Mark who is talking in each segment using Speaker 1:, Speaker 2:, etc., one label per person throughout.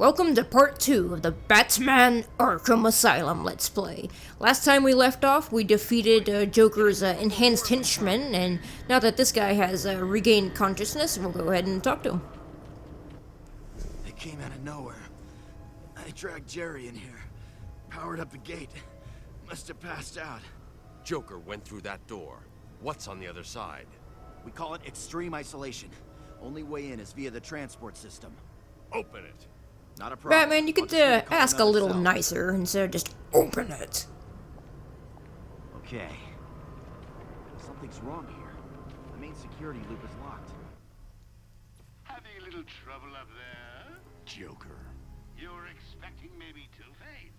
Speaker 1: Welcome to part 2 of the Batman Arkham Asylum Let's Play. Last time we left off, we defeated Joker's enhanced henchman, and now that this guy has regained consciousness, we'll go ahead and talk to him.
Speaker 2: They came out of nowhere. I dragged Jerry in here, powered up the gate. Must have passed out.
Speaker 3: Joker went through that door. What's on the other side?
Speaker 2: We call it extreme isolation. Only way in is via the transport system.
Speaker 3: Open it.
Speaker 2: Not a problem.
Speaker 1: Batman, you could ask a little nicer instead of just open it.
Speaker 2: Okay. Something's wrong here. The main security loop is locked.
Speaker 4: Having a little trouble up there?
Speaker 5: Joker.
Speaker 4: You're expecting maybe Two-Face?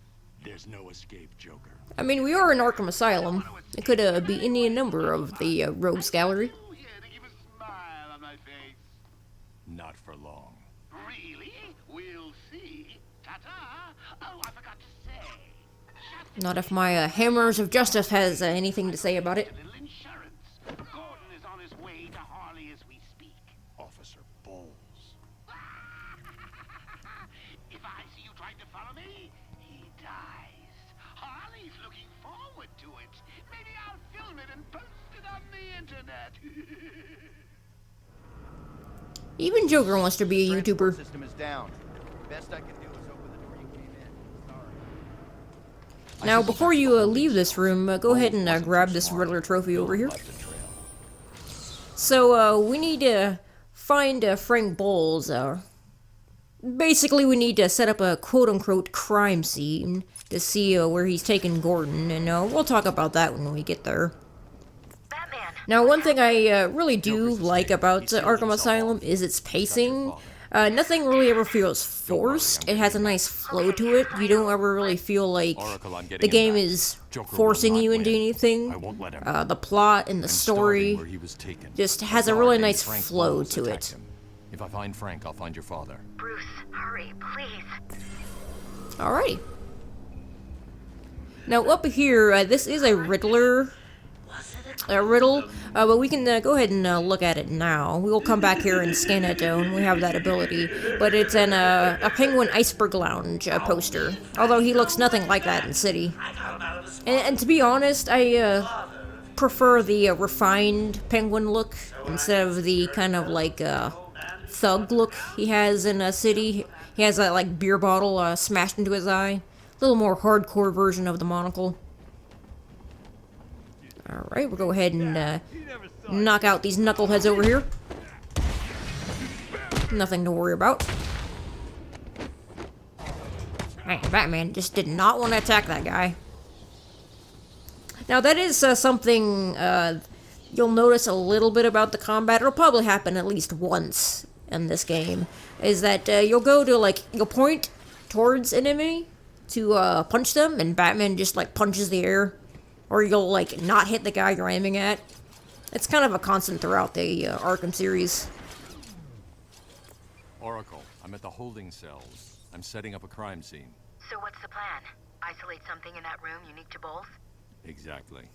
Speaker 5: There's no escape, Joker.
Speaker 1: I mean, we are in Arkham Asylum. It could be any number of the rogues gallery.
Speaker 4: You here to give a smile on my face?
Speaker 5: Not for long.
Speaker 4: Really? We'll see. Ta-ta! Oh, I forgot to say.
Speaker 1: Not if my Hammers of Justice has anything to say about it.
Speaker 4: A little insurance. Gordon is on his way to Harley as we speak.
Speaker 5: Officer Bowles.
Speaker 4: If I see you trying to follow me, he dies. Harley's looking forward to it. Maybe I'll film it and post it on the internet.
Speaker 1: Even Joker wants to be a YouTuber.
Speaker 2: System is down. Best I can do is open the door you came in. Sorry.
Speaker 1: Now, before you leave this room, go ahead and grab this Riddler trophy over here. So, we need to find Frank Bowles. Basically, we need to set up a quote-unquote crime scene to see where he's taking Gordon, and we'll talk about that when we get there. Now, one thing I really do like about Arkham Asylum is its pacing. Nothing really ever feels forced. It has a nice flow to it. You don't ever really feel like the game is forcing you into anything. The plot and the story just has a really nice flow to it.
Speaker 5: If I find Frank, I'll find your father.
Speaker 6: Bruce, hurry, please.
Speaker 1: Alrighty. Now, up here, this is a Riddler riddle, but we can go ahead and look at it now. We will come back here and scan it when we have that ability. But it's an a Penguin Iceberg Lounge poster, although he looks nothing like that in City. And to be honest, I prefer the refined Penguin look instead of the kind of like thug look he has in City. He has that like beer bottle smashed into his eye. A little more hardcore version of the monocle. Alright, we'll go ahead and knock out these knuckleheads over here. Nothing to worry about. Man, Batman just did not want to attack that guy. Now, that is something you'll notice a little bit about the combat. It'll probably happen at least once in this game. Is that you'll go to, you'll point towards an enemy to punch them, and Batman just, punches the air. Or you'll, not hit the guy you're aiming at. It's kind of a constant throughout the Arkham series.
Speaker 5: Oracle, I'm at the holding cells. I'm setting up a crime scene.
Speaker 6: So what's the plan? Isolate something in that room unique to both?
Speaker 5: Exactly.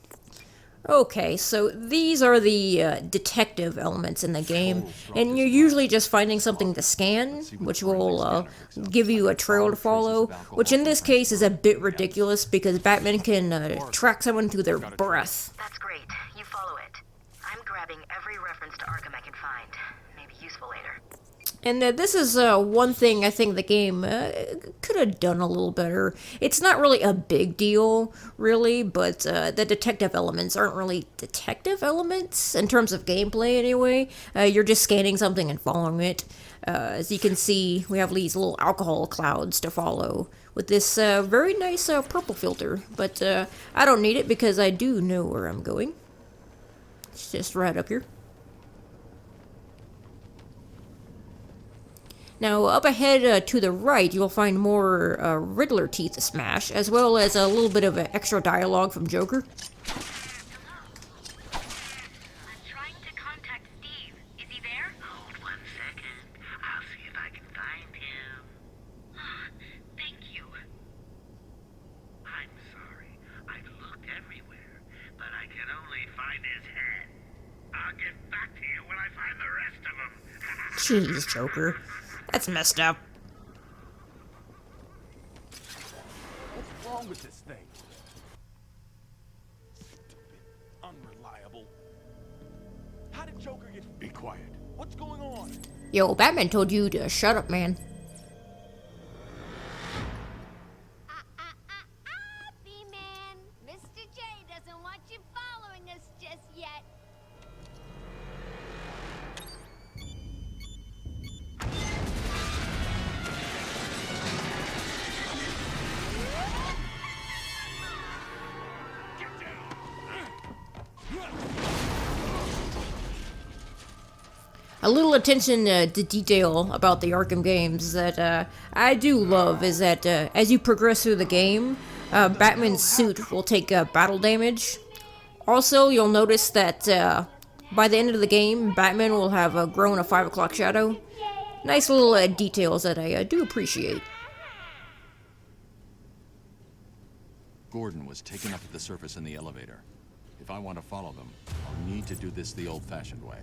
Speaker 1: Okay, so these are the detective elements in the game, and you're usually just finding something to scan, which will give you a trail to follow, which in this case is a bit ridiculous because Batman can track someone to their breath.
Speaker 6: That's great. You follow it. I'm grabbing every reference to Arkham I can find. Maybe useful later.
Speaker 1: And this is one thing I think the game could have done a little better. It's not really a big deal, really, but the detective elements aren't really detective elements in terms of gameplay, anyway. You're just scanning something and following it. As you can see, we have these little alcohol clouds to follow with this very nice purple filter. But I don't need it because I do know where I'm going. It's just right up here. Now, up ahead to the right, you'll find more Riddler teeth to smash, as well as a little bit of extra dialogue from Joker.
Speaker 6: I'm trying to contact Steve. Is he there?
Speaker 4: Hold 1 second. I'll see if I can find him.
Speaker 6: Thank you.
Speaker 4: I'm sorry. I've looked everywhere, but I can only find his head. I'll get back to you when I find the rest of them.
Speaker 1: Jeez, Joker. That's messed up.
Speaker 4: wrong with this thing? Stupid, unreliable. How did Joker get... Be quiet. What's going on?
Speaker 1: Yo, Batman told you to shut up, man.
Speaker 7: B-Man. Mr. J doesn't want you following us just yet.
Speaker 1: A little attention to detail about the Arkham games that I do love is that as you progress through the game, Batman's suit will take battle damage. Also, you'll notice that by the end of the game, Batman will have grown a 5 o'clock shadow. Nice little details that I do appreciate.
Speaker 5: Gordon was taken up to the surface in the elevator. If I want to follow them, I'll need to do this the old-fashioned way.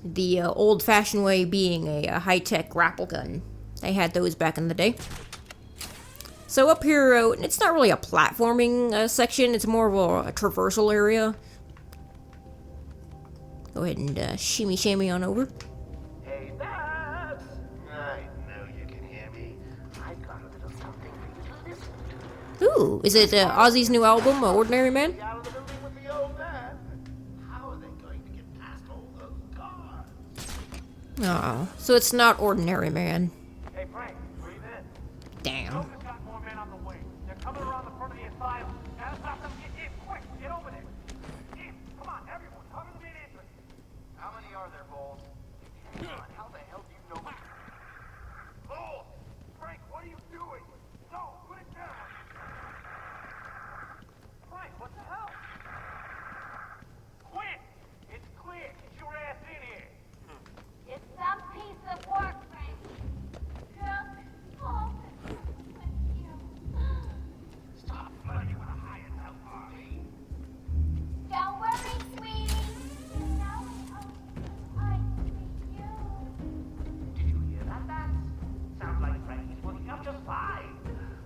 Speaker 1: The old-fashioned way being a high-tech grapple gun. They had those back in the day. So up here, it's not really a platforming section, it's more of a traversal area. Go ahead and shimmy on over.
Speaker 4: Hey, Babs! I know you can hear me. I got a little something for you to listen to.
Speaker 1: Ooh, is it Ozzy's new album, Ordinary Man?
Speaker 4: Out of the building with the old man. How are they going to get past all those cars?
Speaker 1: Oh, so it's not Ordinary Man.
Speaker 4: Hey, Frank, breathe in.
Speaker 1: Damn.
Speaker 4: Joker's got more men on the way. They're coming around the front of the asylum. Now stop them. Get in, quick. Get over there. In. Come on, everyone. Cover the main entrance. How many are there, Bowles? How the hell do you know me? Bowles! Frank, what are you doing? No, put it down. Frank, what the hell? Quit! It's clear. Get your ass in here.
Speaker 7: It's some piece of work, Frank. Just hold it with you.
Speaker 4: Stop flirting with a hired help party.
Speaker 7: Don't worry, sweetie. You know I treat you.
Speaker 4: Did you hear that, Max? Sounds like Frankie's working out just fine.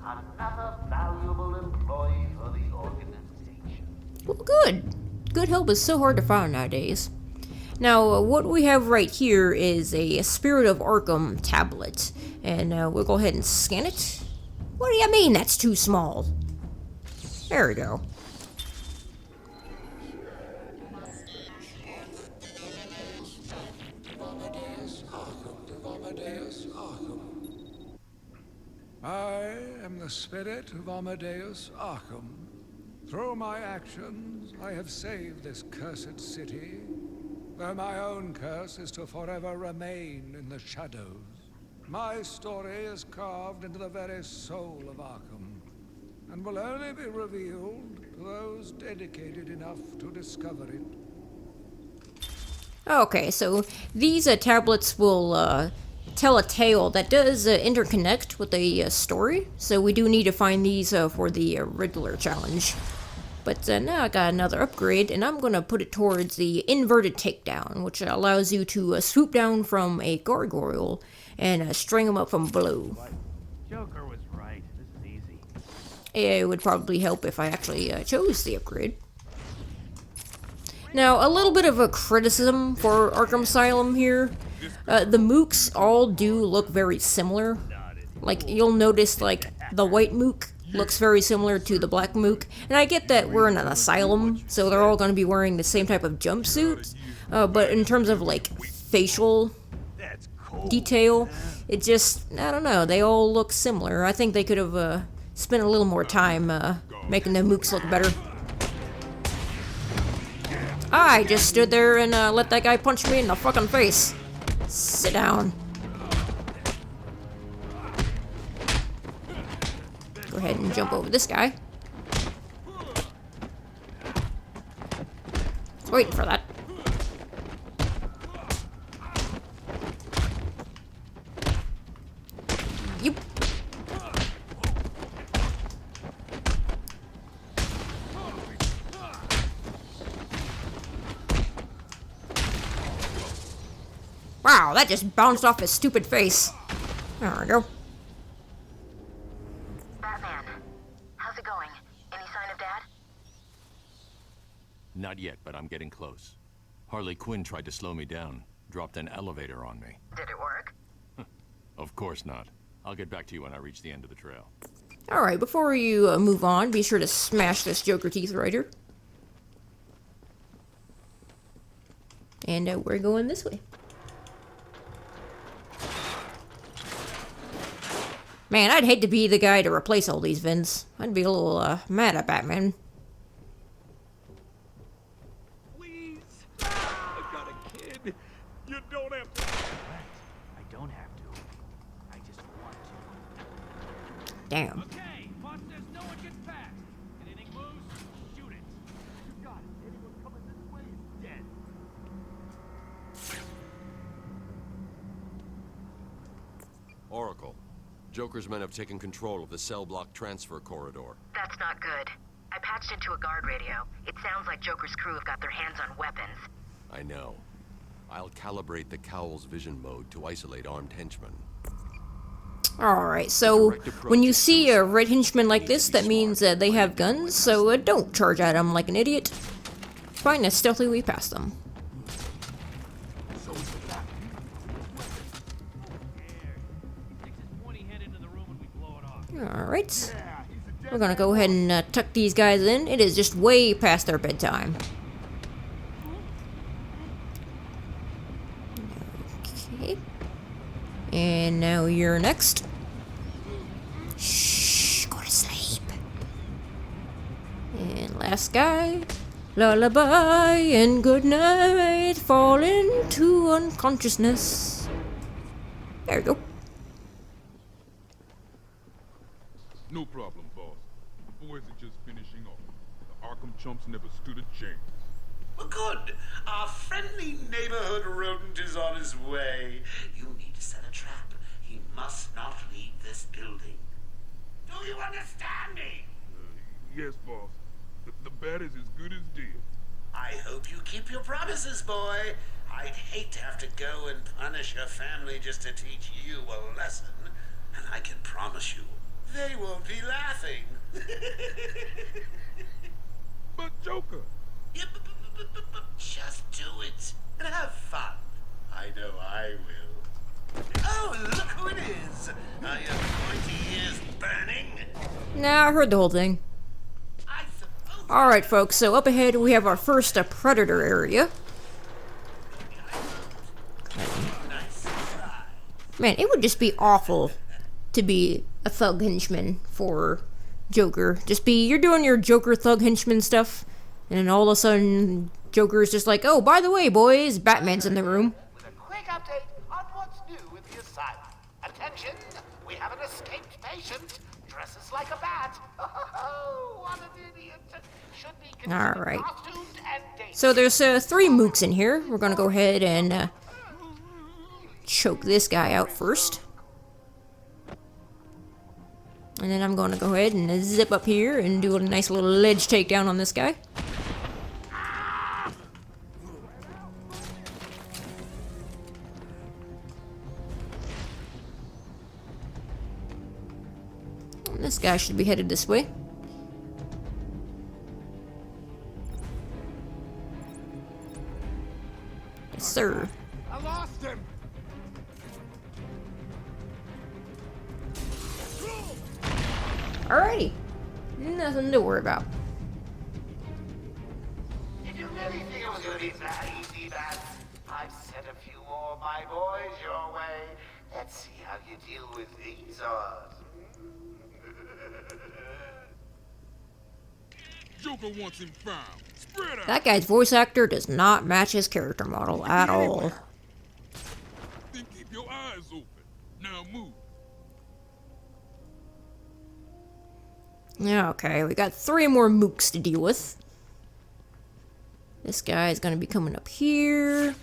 Speaker 4: Another valuable employee for the organization.
Speaker 1: Well, good. Good help is so hard to find nowadays. Now, what we have right here is a Spirit of Arkham tablet. And we'll go ahead and scan it. What do you mean that's too small? There we go.
Speaker 8: I am the spirit of Amadeus Arkham. Through my actions, I have saved this cursed city, though my own curse is to forever remain in the shadows. My story is carved into the very soul of Arkham, and will only be revealed to those dedicated enough to discover it.
Speaker 1: Okay, so these tablets will tell a tale that does interconnect with the story, so we do need to find these for the Riddler challenge. But now I got another upgrade, and I'm going to put it towards the inverted takedown, which allows you to swoop down from a gargoyle and string him up from below.
Speaker 4: Joker was right. This is easy.
Speaker 1: It would probably help if I actually chose the upgrade. Now, a little bit of a criticism for Arkham Asylum here. The mooks all do look very similar. Like, you'll notice, like, the white mook looks very similar to the black mook. And I get that we're in an asylum, so they're all going to be wearing the same type of jumpsuit. But in terms of, like, facial detail, it just, I don't know, they all look similar. I think they could have spent a little more time making the mooks look better. I just stood there and let that guy punch me in the fucking face. Sit down. Go ahead and jump over this guy. Was waiting for that. Yep. Wow, that just bounced off his stupid face. There we go.
Speaker 6: Batman, how's it
Speaker 5: Not yet, but I'm getting close. Harley Quinn tried to slow me down, dropped an elevator on me.
Speaker 6: Did it work?
Speaker 5: Of course not. I'll get back to you when I reach the end of the trail.
Speaker 1: Alright, before you move on, be sure to smash this Joker teeth right here. And we're going this way. Man, I'd hate to be the guy to replace all these vents. I'd be a little mad at Batman.
Speaker 9: Please! I've got a kid. You don't have to.
Speaker 4: I don't have to. I just want to.
Speaker 1: Damn.
Speaker 4: Okay, watch this. No one gets past. Anything moves, shoot it. You got it. Anyone coming this way is dead.
Speaker 3: Oracle. Joker's men have taken control of the cell block transfer corridor.
Speaker 6: That's not good. I patched into a guard radio. It sounds like Joker's crew have got their hands on weapons.
Speaker 3: I know. I'll calibrate the Cowl's vision mode to isolate armed henchmen.
Speaker 1: Alright, so when you see a red henchman like this, that means that they have guns, so don't charge at them like an idiot. Find a stealthy way past them. Alright. We're gonna go ahead and tuck these guys in. It is just way past their bedtime. Okay. And now you're next. Shh, go to sleep. And last guy. Lullaby and good night. Fall into unconsciousness. There we go.
Speaker 9: No problem, boss. The boys are just finishing off. The Arkham chumps never stood a chance.
Speaker 10: Well, good. Our friendly neighborhood rodent is on his way. You need to set a trap. He must not leave this building. Do you understand me?
Speaker 9: Yes, boss. The bat is as good as dead.
Speaker 10: I hope you keep your promises, boy. I'd hate to have to go and punish your family just to teach you a lesson. And I can promise you, they won't be laughing.
Speaker 9: But Joker!
Speaker 10: Yeah, but just do it and have fun. I know I will. Oh, look who it is! Are your pointy ears burning?
Speaker 1: Nah, I heard the whole thing.
Speaker 10: I suppose.
Speaker 1: Alright, folks, so up ahead we have our first Predator area.
Speaker 10: Nice try.
Speaker 1: Man, it would just be awful to be a thug henchman for Joker. Just be, you're doing your Joker thug henchman stuff, and then all of a sudden, Joker's just like, oh, by the way, boys, Batman's in the room.
Speaker 4: With a quick update on what's new with the asylum. Attention, we have an escaped patient. Dresses like a bat. Oh, what an idiot. Should be considered
Speaker 1: Alright.
Speaker 4: costumed and dangerous.
Speaker 1: So there's 3 mooks in here. We're gonna go ahead and choke this guy out first. And then I'm gonna go ahead and zip up here and do a nice little ledge takedown on this guy. And this guy should be headed this way. Yes, sir.
Speaker 9: I lost him!
Speaker 1: Alrighty. Nothing to worry about.
Speaker 4: Did you really think it was going to be that easy, Bats? I've sent a few more of my boys your way. Let's see how you deal with these odds.
Speaker 9: Joker wants him found. Spread out!
Speaker 1: That guy's voice actor does not match his character model at all.
Speaker 9: Then keep your eyes open. Now move.
Speaker 1: Yeah, okay, we got 3 more mooks to deal with. This guy's gonna be coming up here.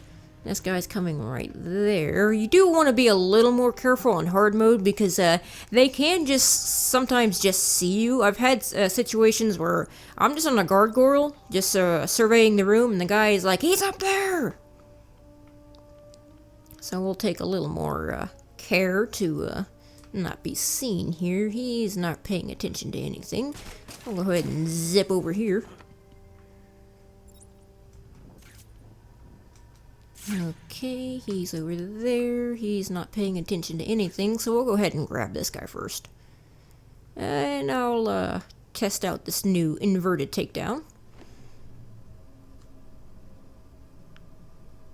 Speaker 1: This guy's coming right there. You do want to be a little more careful on hard mode because they can sometimes just see you. I've had situations where I'm just on a gargoyle, just surveying the room, and the guy is like, he's up there! So we'll take a little more care to not be seen here. He's not paying attention to anything. I'll go ahead and zip over here. Okay, he's over there. He's not paying attention to anything, so we'll go ahead and grab this guy first. And I'll test out this new inverted takedown.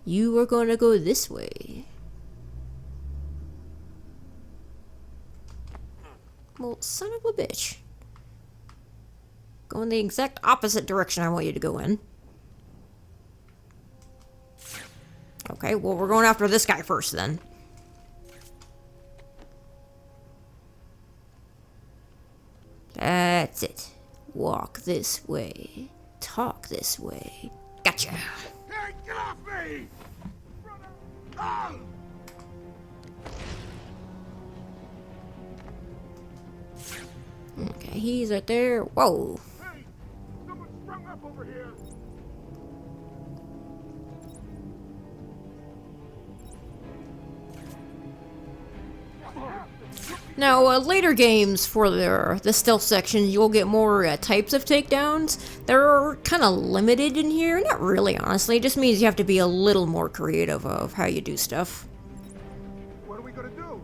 Speaker 1: You are going to go this way. Well, son of a bitch. Go in the exact opposite direction I want you to go in. Okay, well, we're going after this guy first then. That's it. Walk this way. Talk this way. Gotcha.
Speaker 2: Hey, get off me! Oh!
Speaker 1: Okay, he's right there. Whoa.
Speaker 2: Hey! Someone's sprung up over here!
Speaker 1: Now, later games for the stealth section, you'll get more types of takedowns. They're kind of limited in here. Not really, honestly. It just means you have to be a little more creative of how you do stuff.
Speaker 2: What are we gonna do?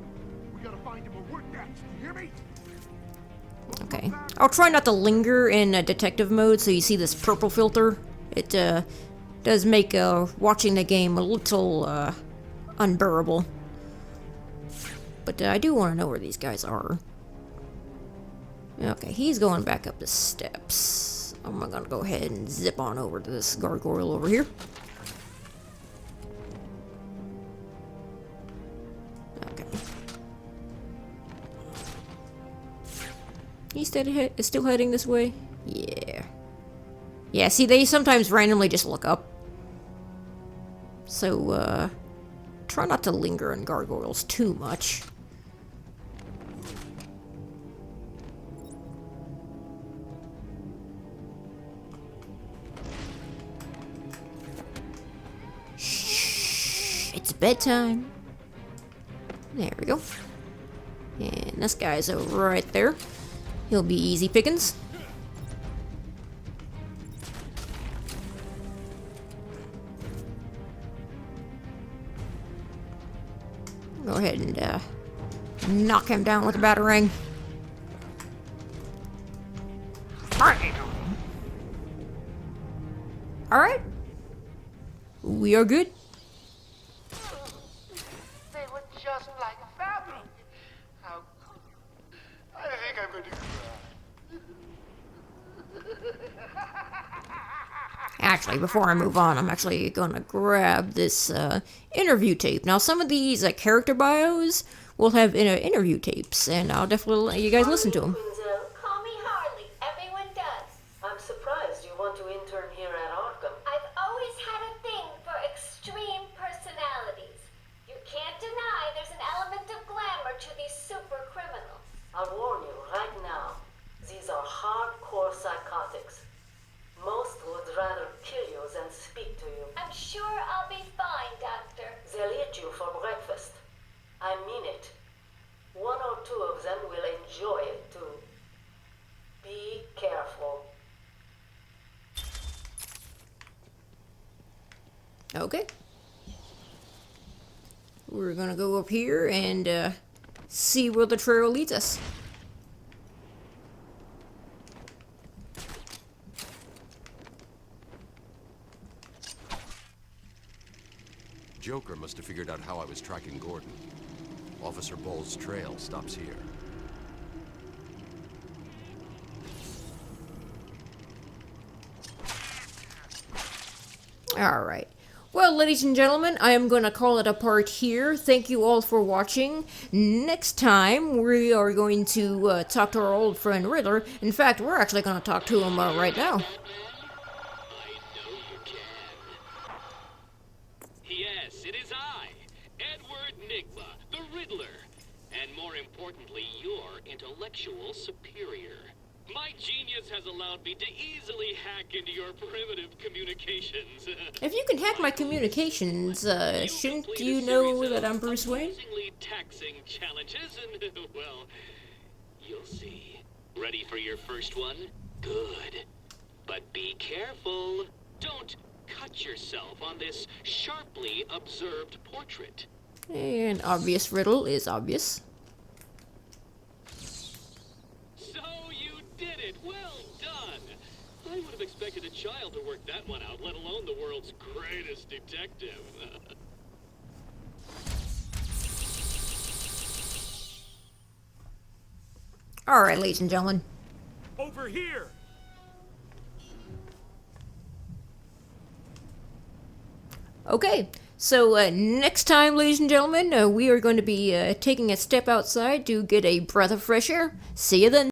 Speaker 2: We gotta find him or we're next. You hear me?
Speaker 1: Okay. I'll try not to linger in detective mode so you see this purple filter. It does make watching the game a little unbearable. But I do want to know where these guys are. Okay, he's going back up the steps. I'm gonna go ahead and zip on over to this gargoyle over here. Okay. He's still heading this way? Yeah. Yeah, see, they sometimes randomly just look up. So, try not to linger in gargoyles too much. Shh, it's bedtime. There we go. And this guy's over right there. He'll be easy pickings. Go ahead and knock him down with a batarang. Alright. We are good.
Speaker 4: They were just like family. How... I think I'm going to
Speaker 1: Actually, before I move on, I'm actually gonna grab this interview tape. Now, some of these character bios will have interview tapes, and I'll definitely let you guys listen to them.
Speaker 7: Call me Harley. Everyone does.
Speaker 6: I'm surprised you want to intern here at Arkham.
Speaker 7: I've always had a thing for extreme personalities. You can't deny there's an element of glamour to these super criminals.
Speaker 6: I'll warn you right now, these are hardcore psychotics. Most would rather kill you than speak to you.
Speaker 7: I'm sure I'll be fine, Doctor.
Speaker 6: They'll eat you for breakfast. I mean it. One or two of them will enjoy it too. Be careful.
Speaker 1: Okay. We're gonna go up here and see where the trail leads us.
Speaker 3: Joker must have figured out how I was tracking Gordon. Officer Bull's trail stops here.
Speaker 1: Alright. Well, ladies and gentlemen, I am going to call it a part here. Thank you all for watching. Next time, we are going to talk to our old friend Riddler. In fact, we're actually going to talk to him right now.
Speaker 11: Yes, it is I, Edward Nigma, the Riddler, and more importantly, your intellectual superior. My genius has allowed me to easily hack into your primitive communications.
Speaker 1: If you can hack my communications, shouldn't you know that I'm Bruce Wayne?
Speaker 11: Amazingly taxing challenges, and well, you'll see. Ready for your first one? Good. But be careful. Don't cut yourself on this sharply observed portrait?
Speaker 1: An obvious riddle is obvious.
Speaker 11: So you did it! Well done! I would have expected a child to work that one out, let alone the world's greatest detective.
Speaker 1: Alright, ladies and gentlemen.
Speaker 9: Over here!
Speaker 1: Okay, so next time, ladies and gentlemen, we are going to be taking a step outside to get a breath of fresh air. See you then.